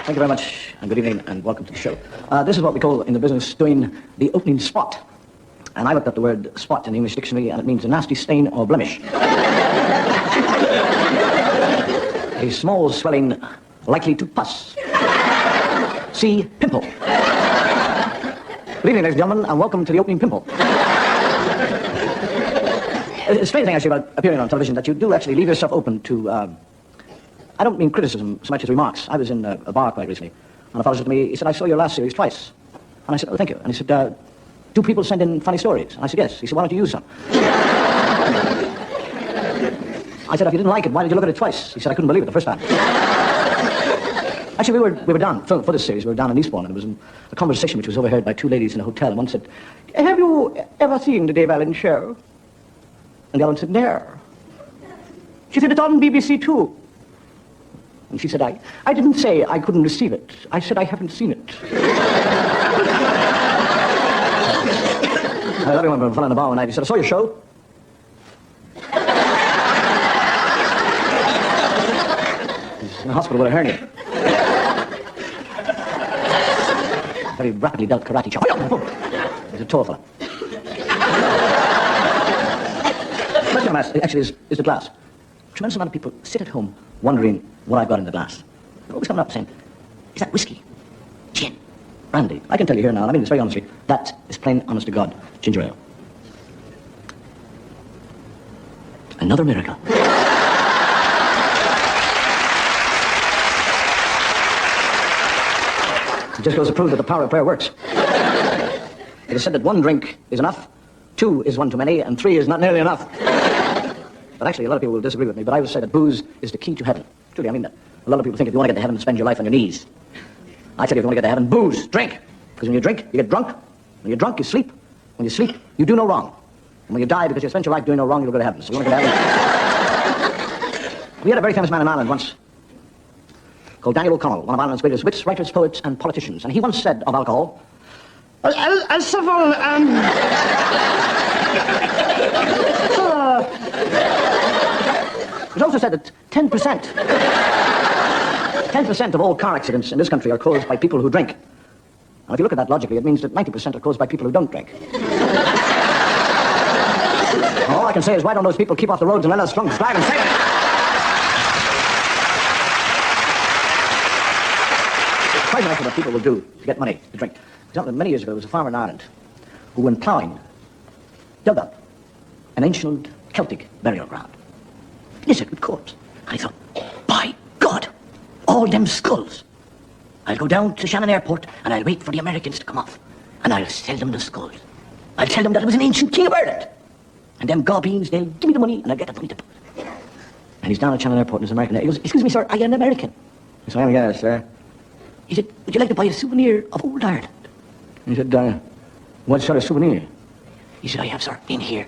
Thank you very much, and good evening, and welcome to the show. This is what we call in the business doing the opening spot. And I looked up the word spot in the English dictionary, and it means a nasty stain or blemish. A small swelling likely to pus. See pimple. Good evening, ladies and gentlemen, and welcome to the opening pimple. It's a strange thing, actually, about appearing on television, that you do actually leave yourself open to... I don't mean criticism so much as remarks. I was in a bar quite recently, and a fellow said to me, he said, I saw your last series twice. And I said, oh, thank you. And he said, do people send in funny stories? And I said, yes. He said, why don't you use some? I said, if you didn't like it, why did you look at it twice? He said, I couldn't believe it the first time. Actually, we were down, for this series, we were down in Eastbourne, and there was a conversation which was overheard by two ladies in a hotel, and one said, have you ever seen the Dave Allen show? And the other one said, no. She said, it's on BBC Two. And she said, I didn't say I couldn't receive it. I said I haven't seen it. I love you when a fellow in the bar one night. He said, I saw your show. He's in the hospital with a hernia. Very rapidly dealt karate chop. He's a tall fellow. The question I'm asked, actually, is the glass. A tremendous amount of people sit at home wondering what I've got in the glass. They're always coming up saying, is that whiskey? Gin? Brandy? I can tell you here now, and I mean this very honestly, that is plain, honest to God, ginger ale. Another miracle. It just goes to prove that the power of prayer works. It is said that one drink is enough, two is one too many, and three is not nearly enough. But actually, a lot of people will disagree with me, but I would say that booze is the key to heaven. Truly, I mean that. A lot of people think if you want to get to heaven, spend your life on your knees. I tell you, if you want to get to heaven, booze, drink. Because when you drink, you get drunk. When you're drunk, you sleep. When you sleep, you do no wrong. And when you die because you spent your life doing no wrong, you'll go to heaven. So you want to get to heaven. We had a very famous man in Ireland once called Daniel O'Connell, one of Ireland's greatest wits, writers, poets, and politicians. And he once said of alcohol, it was also said that 10% of all car accidents in this country are caused by people who drink. And if you look at that logically, it means that 90% are caused by people who don't drink. All I can say is, why don't those people keep off the roads and let us drunks drive and save it? Quite nicely what people will do to get money to drink. For example, many years ago, there was a farmer in Ireland who, when ploughing, dug up an ancient Celtic burial ground. He said, good corpse. And he thought, by God, all them skulls. I'll go down to Shannon Airport and I'll wait for the Americans to come off. And I'll sell them the skulls. I'll tell them that it was an ancient king of Ireland. And them gobbeens, they'll give me the money and I'll get the money to put. And he's down at Shannon Airport and there's an American there. He goes, excuse me, sir, are you an American? I said, I am, yes, sir. He said, would you like to buy a souvenir of old Ireland? He said, what sort of souvenir? He said, I have, sir, in here.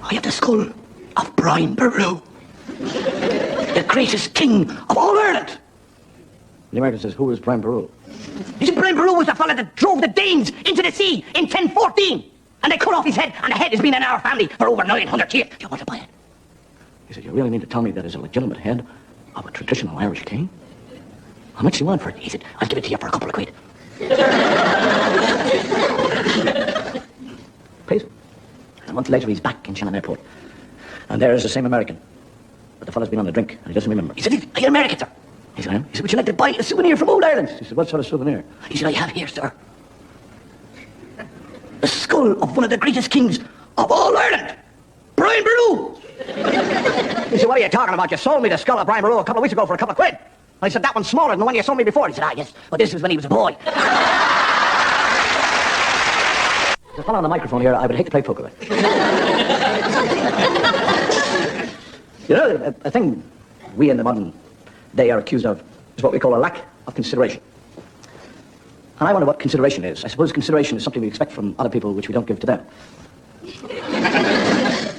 I have the skull of Brian Boru, the greatest king of all Ireland. The American says, who is Brian Boru? He said, Brian Boru was the fellow that drove the Danes into the sea in 1014. And they cut off his head, and the head has been in our family for over 900 years. Do you want to buy it? He said, you really mean to tell me that is a legitimate head of a traditional Irish king? How much do you want for it? He said, I'll give it to you for a couple of quid. Please. And a month later, he's back in Shannon Airport. And there is the same American. But the fellow's been on a drink and he doesn't remember. He said, are you American, sir? He said, would you like to buy a souvenir from old Ireland? He said, what sort of souvenir? He said, I have here, sir, the skull of one of the greatest kings of all Ireland, Brian Boru. He said, what are you talking about? You sold me the skull of Brian Boru a couple of weeks ago for a couple of quid. I said, that one's smaller than the one you sold me before. He said, yes, but this was when he was a boy. The fellow on the microphone here, I would hate to play poker with. You know, a thing we in the modern day are accused of is what we call a lack of consideration. And I wonder what consideration is. I suppose consideration is something we expect from other people which we don't give to them.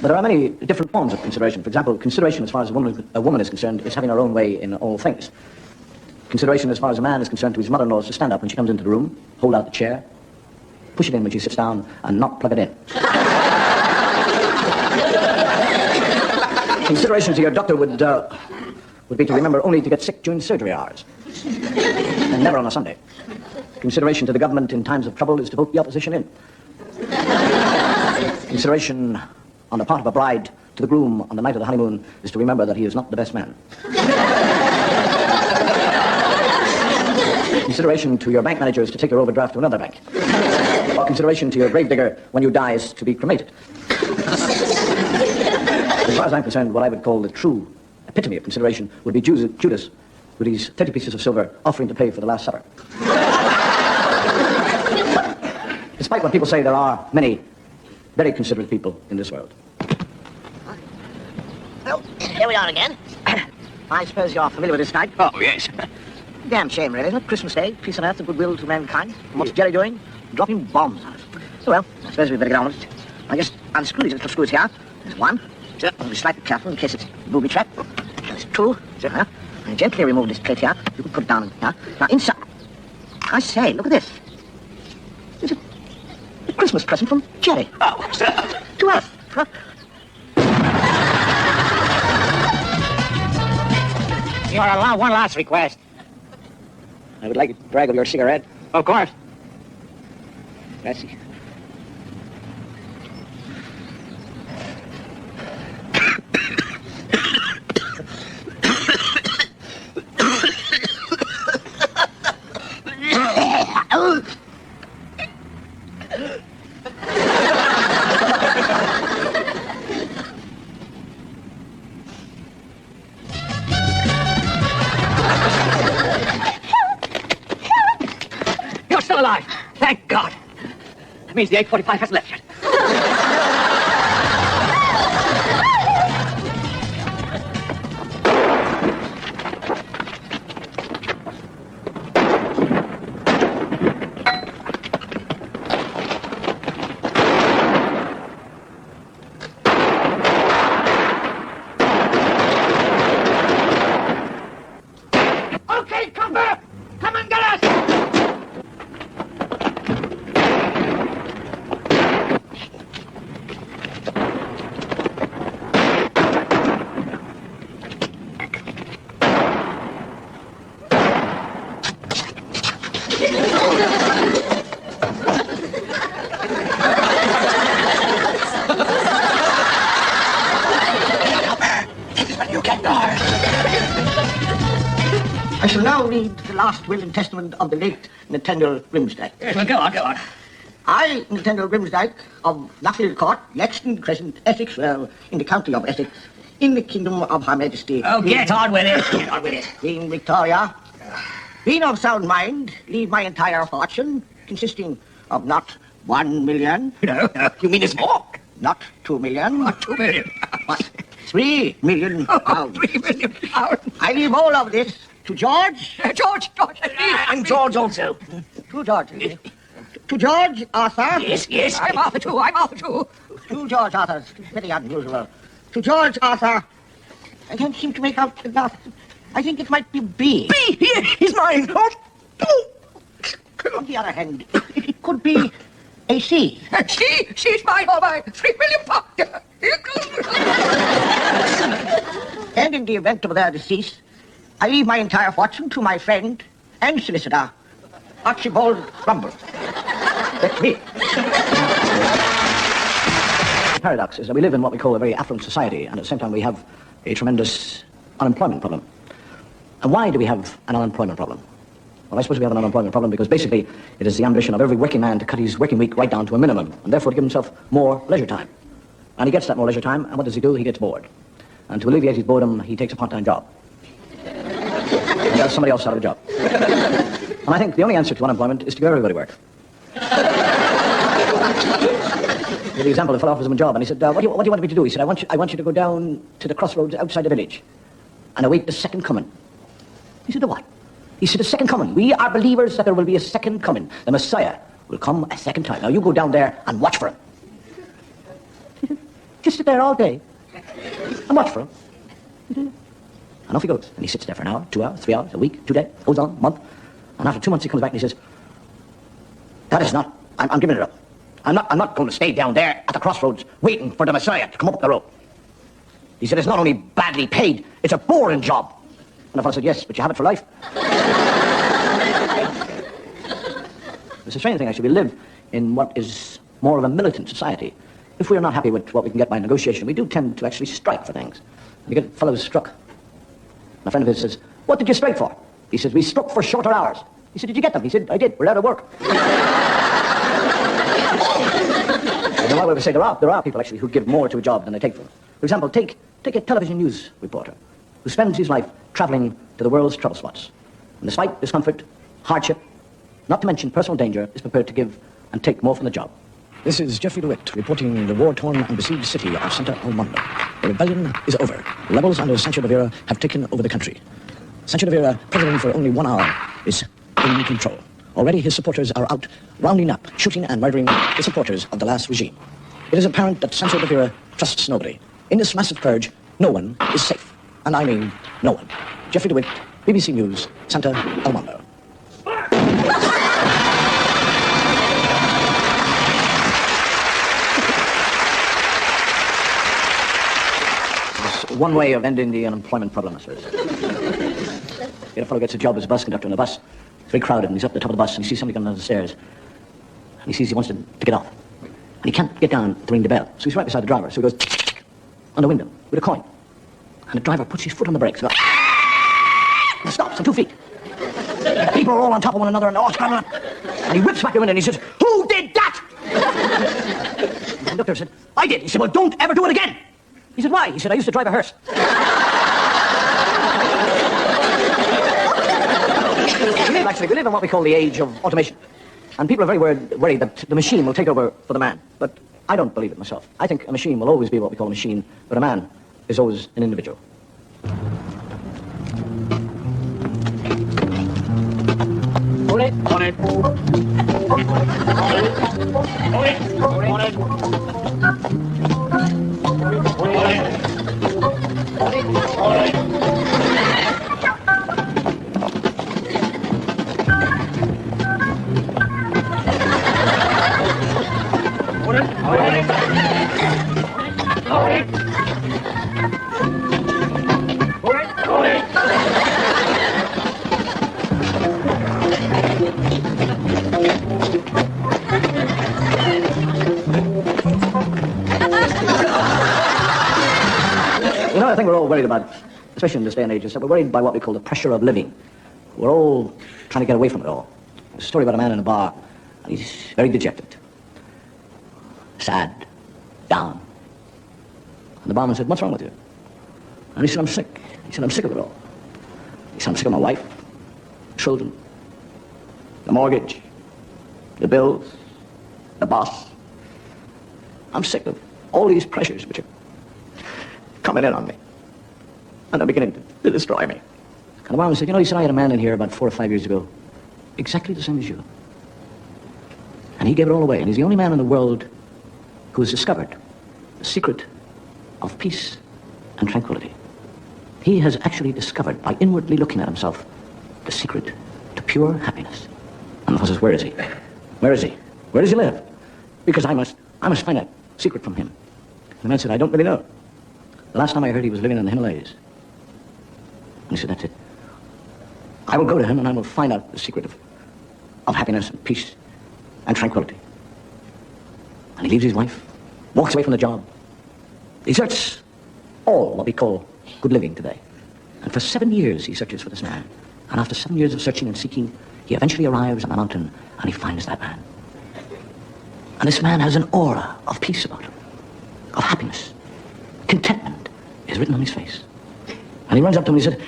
But there are many different forms of consideration. For example, consideration as far as a woman is concerned is having her own way in all things. Consideration as far as a man is concerned to his mother-in-law is to stand up when she comes into the room, hold out the chair, push it in when she sits down, and not plug it in. Consideration to your doctor would be to remember only to get sick during surgery hours, and never on a Sunday. Consideration to the government in times of trouble is to vote the opposition in. Consideration on the part of a bride to the groom on the night of the honeymoon is to remember that he is not the best man. Consideration to your bank manager is to take your overdraft to another bank. Or consideration to your gravedigger when you die is to be cremated. As far as I'm concerned, what I would call the true epitome of consideration would be Judas with his 30 pieces of silver offering to pay for the Last Supper. But despite what people say, there are many very considerate people in this world. Well, here we are again. I suppose you're familiar with this night? Oh, yes. Damn shame, really, isn't it? Christmas Day, peace on earth and goodwill to mankind. And what's Jerry doing? Dropping bombs on us. So, well, I suppose we'd better get on with it. I just unscrew these little screws here. There's one. So, I'll be slightly careful in case it's a booby trap. There's two. So, here. And gently remove this plate here. You can put it down here. Now, inside. I say, look at this. It's a Christmas present from Jerry. Oh, sir. To us. Huh? You're allowed one last request. I would like a drag of your cigarette. Of course. Grazie. You're still alive. Thank God. That means the 845 has left yet. Okay, come back. Come and get us. I shall now read the last will and testament of the late Nathaniel Grimsdyke. Yes, well, go on. I, Nathaniel Grimsdyke, of Nuffield Court, Lexton Crescent, Essex, in the county of Essex, in the kingdom of Her Majesty... Oh, get on with it. Get on with it. Queen Victoria, being of sound mind, leave my entire fortune, consisting of not 1 million... No, you mean it's more? Not 2 million... Not 2 million. But 3 million pounds. 3 million pounds. I leave all of this to George... George. And George also. To George. To George Arthur. Yes. I'm Arthur too. To George Arthur. It's very unusual. To George Arthur. I can't seem to make out the last. I think it might be B. B. He's mine. On the other hand, it could be a C. She's mine, all mine. 3 million pounds. And in the event of their decease, I leave my entire fortune to my friend and solicitor, Archibald Rumble. That's me. The paradox is that we live in what we call a very affluent society, and at the same time we have a tremendous unemployment problem. And why do we have an unemployment problem? Well, I suppose we have an unemployment problem because basically it is the ambition of every working man to cut his working week right down to a minimum, and therefore to give himself more leisure time. And he gets that more leisure time, and what does he do? He gets bored. And to alleviate his boredom, he takes a part-time job. And does somebody else out of a job. And I think the only answer to unemployment is to give everybody work. For example, a fellow offers him a job, and he said, what do you want me to do? He said, I want you to go down to the crossroads outside the village and await the second coming. He said, the what? He said, the second coming. We are believers that there will be a second coming. The Messiah will come a second time. Now you go down there and watch for him. He said, just sit there all day and watch for him. And off he goes. And he sits there for an hour, 2 hours, 3 hours, a week, 2 days, goes on, a month. And after 2 months he comes back and he says, that is not, I'm giving it up. I'm not going to stay down there at the crossroads waiting for the Messiah to come up the road. He said, it's not only badly paid, it's a boring job. And the fellow said, yes, but you have it for life. It's a strange thing, actually. We live in what is more of a militant society. If we are not happy with what we can get by negotiation, we do tend to actually strike for things. And you get fellows struck. And a friend of his says, what did you strike for? He says, we struck for shorter hours. He said, did you get them? He said, I did. We're out of work. And I would say there are people actually who give more to a job than they take for it. For example, take a television news reporter who spends his life traveling to the world's trouble spots. And despite discomfort, hardship, not to mention personal danger, is prepared to give and take more from the job. This is Geoffrey DeWitt reporting the war-torn and besieged city of Santa Almondo. The rebellion is over. Rebels under Sancho de Vera have taken over the country. Sancho de Vera, president for only 1 hour, is in control. Already his supporters are out rounding up, shooting and murdering the supporters of the last regime. It is apparent that Sancho de Vera trusts nobody. In this massive purge, no one is safe. And I mean no one. Geoffrey DeWitt, BBC News, Santa Almondo. There's one way of ending the unemployment problem, I suppose. A fellow gets a job as a bus conductor on a bus. It's very crowded, and he's up at the top of the bus, and he sees somebody coming down the stairs. And he sees he wants to get off. And he can't get down to ring the bell. So he's right beside the driver. So he goes tick, tick, tick, on the window with a coin. And the driver puts his foot on the brakes. And stops on 2 feet. And the people are all on top of one another, and they're all scrambling up. And he whips back the window, and he says, who did that? And the conductor said, I did. He said, well, don't ever do it again. He said, why? He said, I used to drive a hearse. We live in what we call the age of automation. And people are very worried that the machine will take over for the man. But I don't believe it myself. I think a machine will always be what we call a machine, but a man is always an individual. On it. On it. On it. On it. On it. I think we're all worried about, especially in this day and age, is that we're worried by what we call the pressure of living. We're all trying to get away from it all. There's a story about a man in a bar, and he's very dejected, sad, down. And the barman said, what's wrong with you? And he said, I'm sick. He said, I'm sick of it all. He said, I'm sick of my wife, children, the mortgage, the bills, the boss. I'm sick of all these pressures which are coming in on me. And they're beginning to destroy me. And the barman said, you know, he said, I had a man in here about 4 or 5 years ago, exactly the same as you. And he gave it all away. And he's the only man in the world who has discovered the secret of peace and tranquility. He has actually discovered, by inwardly looking at himself, the secret to pure happiness. And the fellow says, where is he? Where is he? Where does he live? Because I must find that secret from him. And the man said, I don't really know. The last time I heard he was living in the Himalayas. And he said, that's it. I will go to him and I will find out the secret of happiness and peace and tranquility. And he leaves his wife, walks away from the job, deserts all what we call good living today. And for 7 years he searches for this man. And after 7 years of searching and seeking, he eventually arrives on the mountain and he finds that man. And this man has an aura of peace about him, of happiness. Contentment is written on his face. And he runs up to him and he said,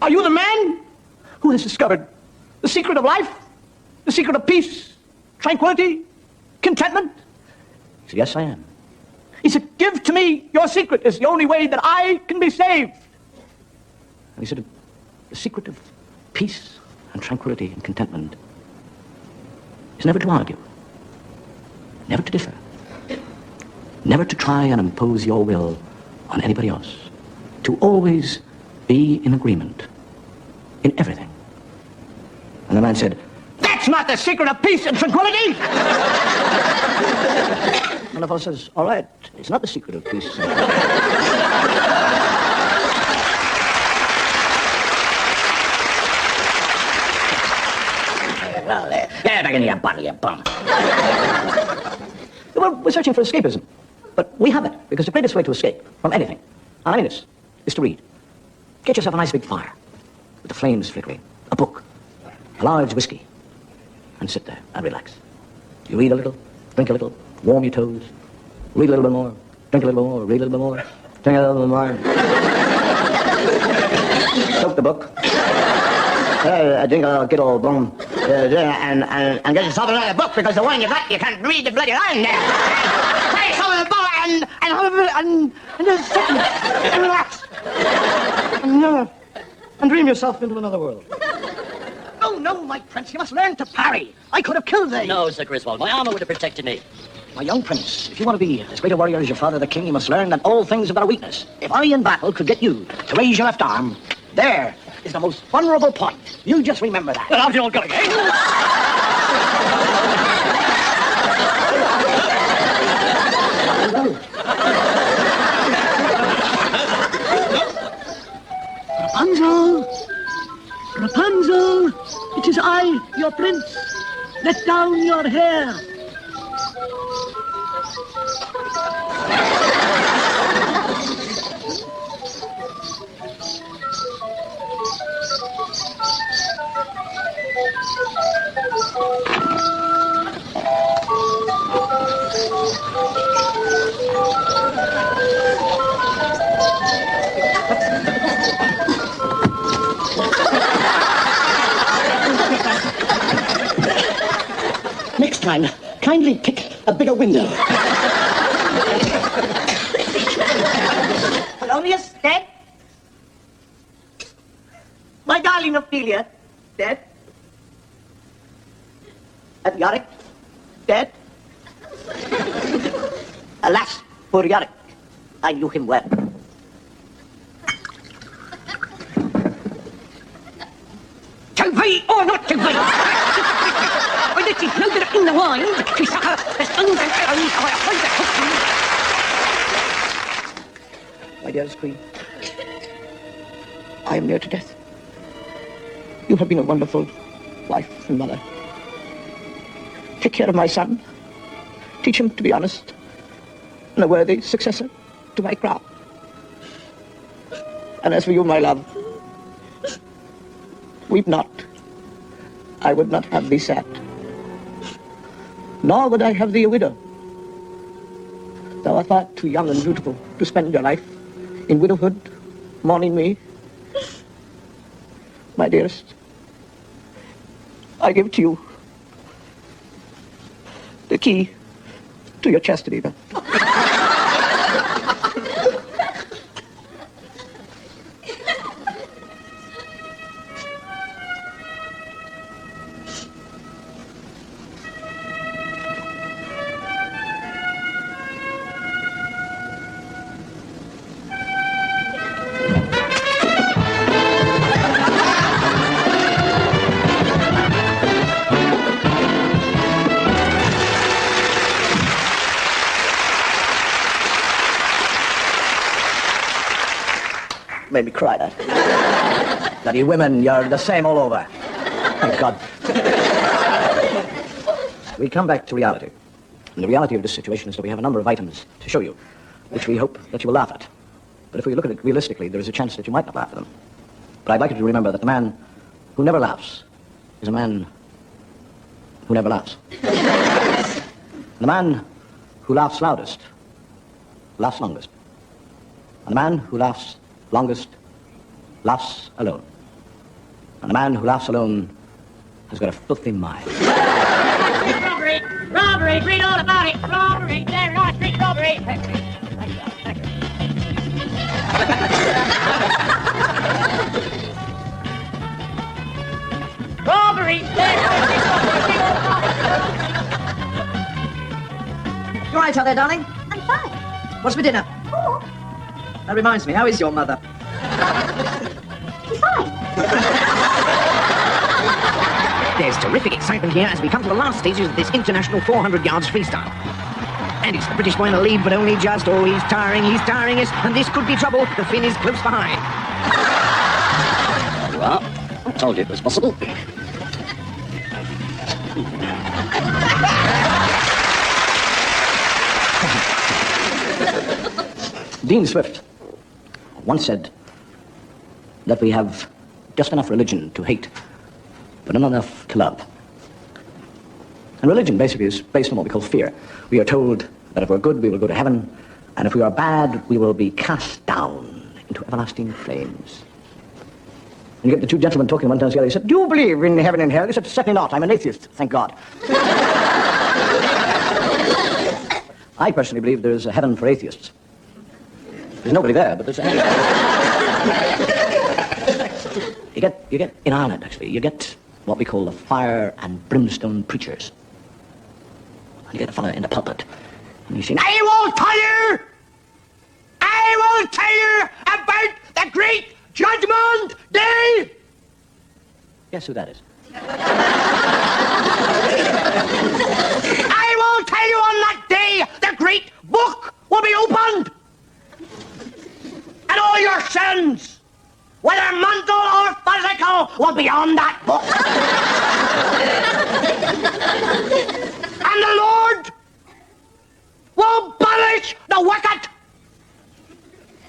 "Are you the man who has discovered the secret of life? The secret of peace, tranquility, contentment?" He said, "Yes, I am." He said, "Give to me your secret. It's the only way that I can be saved." And he said, "The secret of peace and tranquility and contentment is never to argue, never to differ, never to try and impose your will on anybody else, to always be in agreement in everything." And the man said, "That's not the secret of peace and tranquility!" And the fellow says, "All right, it's not the secret of peace and tranquility." Well, get back in your bottle, you bum. Well, we're searching for escapism. But we have it, because the greatest way to escape from anything, and I mean this, is to read. Get yourself a nice big fire, with the flames flickering, a book, a large whiskey, and sit there and relax. You read a little, drink a little, warm your toes, read a little bit more, drink a little bit more, read a little bit more, drink a little bit more. Soak the book. Drink a little good old boom. And get yourself another book, because the one you got, you can't read the bloody line there. Take some of the book and just sit and relax. And dream yourself into another world. No, no, my prince, you must learn to parry. I could have killed thee. No, Sir Griswold, my armor would have protected me. My young prince, if you want to be as great a warrior as your father the king, you must learn that all things have got a weakness. If I in battle could get you to raise your left arm, there is the most vulnerable point. You just remember that. Well, how's it all going, eh? Rapunzel! Rapunzel! It is I, your prince. Let down your hair. Next time, kindly pick a bigger window. Polonius, dead? My darling Ophelia, dead? And Yorick, dead? Alas, poor Yorick, I knew him well. To be or not to be? When it is loaded in the wine, to succor the sons and errands of our appointed husband. My dearest queen, I am near to death. You have been a wonderful wife and mother. Take care of my son. Teach him to be honest and a worthy successor to my crown. And as for you, my love, weep not. I would not have thee sad. Nor would I have thee a widow. Thou art far too young and beautiful to spend your life in widowhood, mourning me. My dearest, I give to you the key to your chastity belt. Made me cry, that. Bloody women, you're the same all over. Thank God. We come back to reality. And the reality of this situation is that we have a number of items to show you, which we hope that you will laugh at. But if we look at it realistically, there is a chance that you might not laugh at them. But I'd like you to remember that the man who never laughs is a man who never laughs. The man who laughs loudest laughs longest. And the man who laughs longest laughs alone. And the man who laughs alone has got a filthy mind. Robbery! Robbery! Read all about it! Robbery! There, on the street, robbery! Thank you. Robbery! You all right out there, darling? I'm fine. What's for dinner? Oh, That reminds me, how is your mother? she's fine. There's terrific excitement here as we come to the last stages of this international 400 yards freestyle. And it's the British boy in the lead, but only just. Oh, he's tiring us, and this could be trouble. The Finn is close behind. There you are. I told you it was possible. Dean Swift once said that we have just enough religion to hate, but not enough to love. And religion basically is based on what we call fear. We are told that if we're good, we will go to heaven, and if we are bad, we will be cast down into everlasting flames. And you get the two gentlemen talking one time together. He said, "Do you believe in heaven and hell?" He said, "Certainly not. I'm an atheist, thank God." I personally believe there's a heaven for atheists. There's nobody there, but there's a heaven. You get in Ireland, actually, you get what we call the fire and brimstone preachers. You get a fellow in the pulpit, and he's saying, I will tell you about the great judgment day. Guess who that is? I will tell you on that day, the great book will be opened. And all your sins, whether mental or physical, will be on that book. And the Lord will punish the wicked.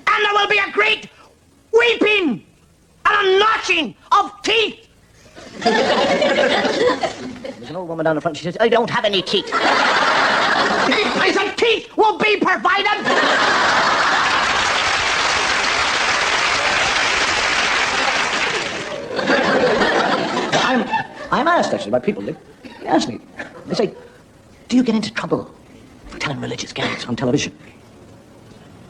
And there will be a great weeping and a gnashing of teeth. There's an old woman down the front. She says, I don't have any teeth. I said, teeth will be provided. I'm asked, actually, by people. They ask me. They say, do you get into trouble for telling religious gags on television?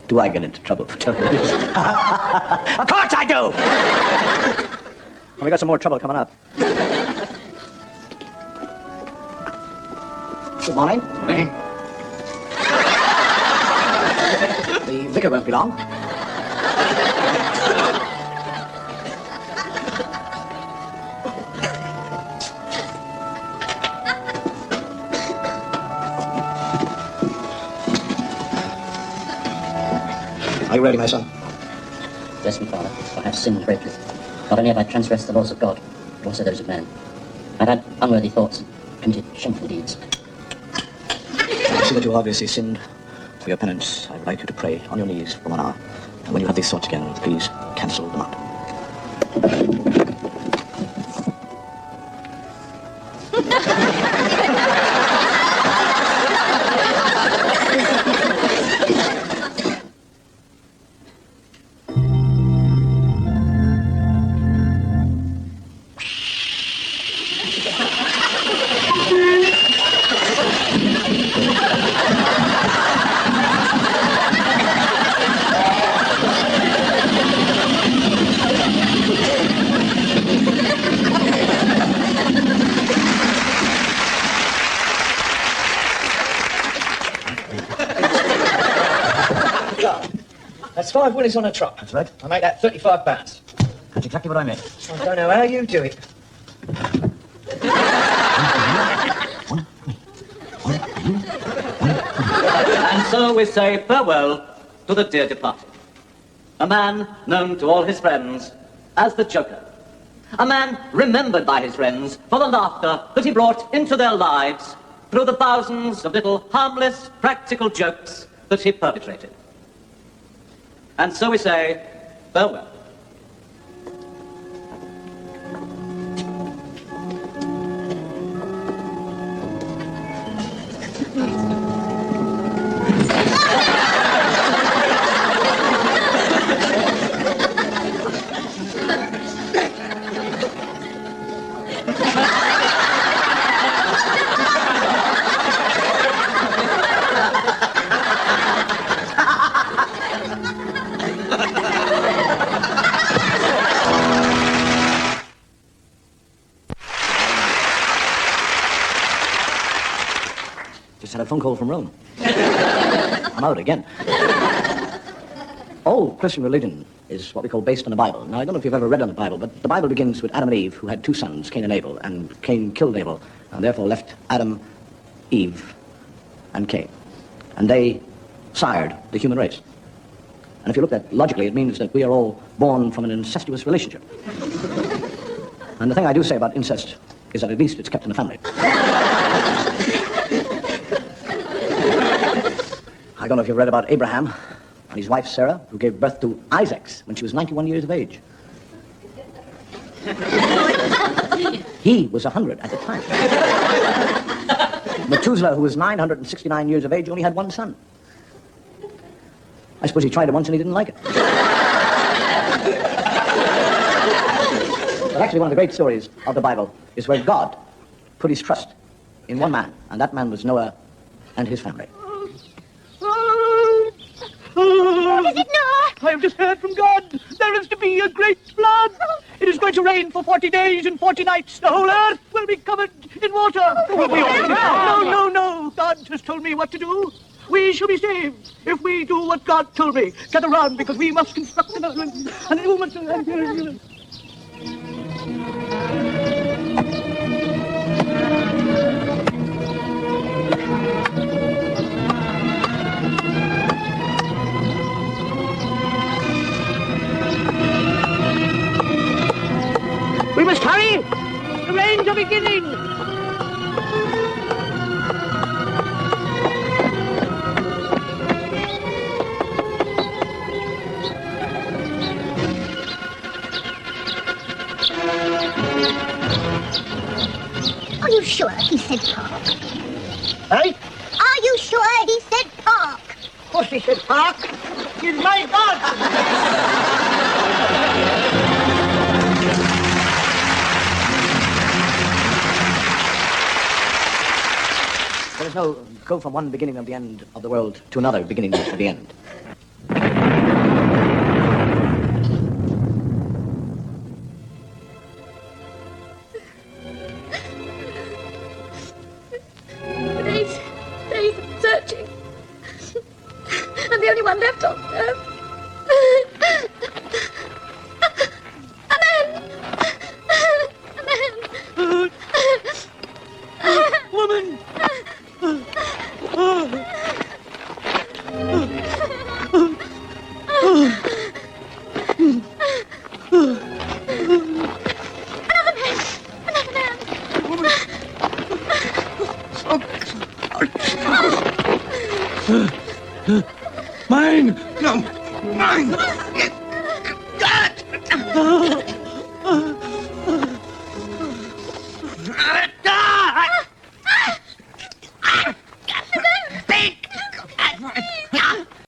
Do I get into trouble for telling religious? Of course I do! Well, we got some more trouble coming up. Good morning. Morning. The vicar won't be long. Are you ready, my son? Bless me, Father, for I have sinned greatly. Not only have I transgressed the laws of God, but also those of man. I've had unworthy thoughts and committed shameful deeds. I see that you have obviously sinned. For your penance, I would like you to pray on your knees for 1 hour. And when you have these thoughts again, please cancel them out. That's 5 willies on a trot. That's right. I make that £35. That's exactly what I meant. I don't know how you do it. And so we say farewell to the dear departed. A man known to all his friends as the Joker. A man remembered by his friends for the laughter that he brought into their lives through the thousands of little harmless, practical jokes that he perpetrated. And so we say farewell. Just had a phone call from Rome. I'm out again. All Christian religion is what we call based on the Bible. Now, I don't know if you've ever read on the Bible, but the Bible begins with Adam and Eve, who had two sons, Cain and Abel, and Cain killed Abel, and therefore left Adam, Eve, and Cain. And they sired the human race. And if you look at it logically, it means that we are all born from an incestuous relationship. And the thing I do say about incest is that at least it's kept in the family. I don't know if you've read about Abraham and his wife Sarah, who gave birth to Isaacs when she was 91 years of age. He was 100 at the time. Methuselah, who was 969 years of age, only had one son. I suppose he tried it once and he didn't like it. But actually, one of the great stories of the Bible is where God put his trust in one man, and that man was Noah and his family. What is it, Noah? I have just heard from God. There is to be a great flood. It is going to rain for 40 days and 40 nights. The whole earth will be covered in water. No. God has told me what to do. We shall be saved if we do what God told me. Gather round, because we must construct an you must... We must hurry! The rains are beginning! Are you sure he said park? Eh? Are you sure he said park? Of course he said park. He's my God! There is no go from one beginning of the end of the world to another beginning of the end. Days of searching. I'm the only one left on earth. A man! Woman! Mine! No! Mine! God!